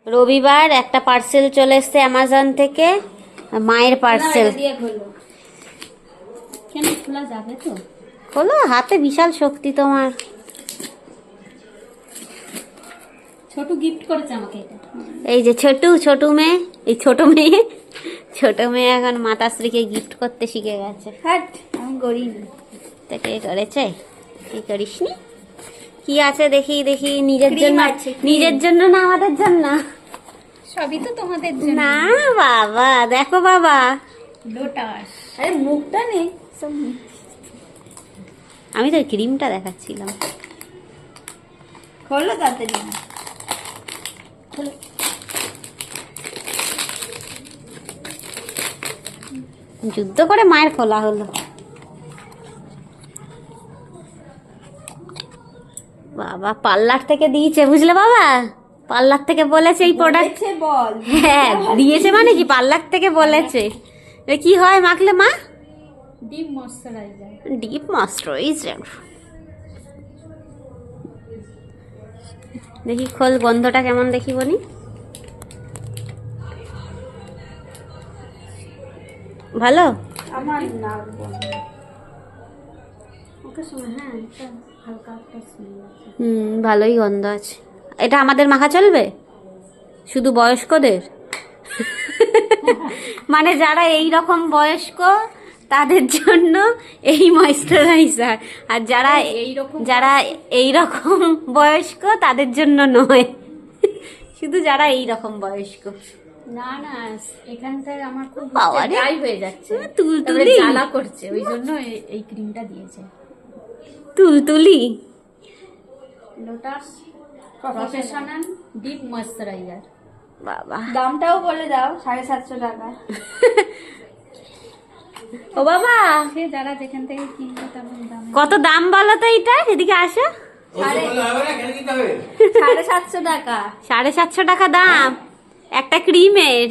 রবিবার একটা পার্সেল চলে এসছে অ্যামাজন থেকে, মায়ের পার্সেল। কেন খোলা যাবে তো? খোলো, হাতে বিশাল শক্তি তোমার। ছোট গিফট করেছে আমাকে এটা। এই যে ছোট মেয়ে, এই ছোট মেয়ে এখন মাতাশ্রীকে গিফট করতে শিখে গেছে। হাট, আমি করিনি। তা কে করেছে? কি করিসনি? কি আছে দেখি দেখি। নিজের জন্য? নিজের জন্য না আমাদের জন্য? সবই তো তোমাদের জন্য। না বাবা, দেখো বাবা, লোটাস। আরে মুখটা নেই। আমি তো ক্রিমটা দেখাচ্ছিলাম। খোলো তাড়াতাড়ি। যুদ্ধ করে মায়ের খোলা হলো। বাবা পার্লার থেকে দিয়েছে, বুঝলে বাবা? পার্লার থেকে বলেছে এই প্রোডাক্ট। বল। হ্যাঁ দিয়েছে, মানে কি পার্লার থেকে বলেছে। এ কি হয় মাখলে মা? Deep moisturiser. Deep moisturiser. দেখি খোল, গন্ধটা কেমন দেখি বনি। ভালো? আমার না ওকে শোনা। হ্যাঁ, এটা হালকা একটা স্মেল আছে। ভালোই গন্ধ আছে। এটা আমাদের মাখা চলবে? শুধু বয়স্কদের? মানে যারা এই রকম বয়স্ক তাদের জন্য এই ময়শ্চারাইজার, আর যারা এই রকম বয়স্ক তাদের জন্য নয়, শুধু যারা এই রকম বয়স্ক। না না, এখানটায় আমার খুব বাবারে, ড্রাই হয়ে যাচ্ছে, তুলতুলি জ্বালা করছে, ওই জন্য এই ক্রিমটা দিয়েছে। Tultuli lotus professional deep moisturiser. বাবা, দামটাও বলে দাও। 750 টাকা। ও বাবা, সে যারা যেখান থেকে কিনবে তেমন দাম। কত দাম বলো তো এইটা? এদিকে আসো। 750 টাকা। 750 টাকা দাম একটা ক্রিমের।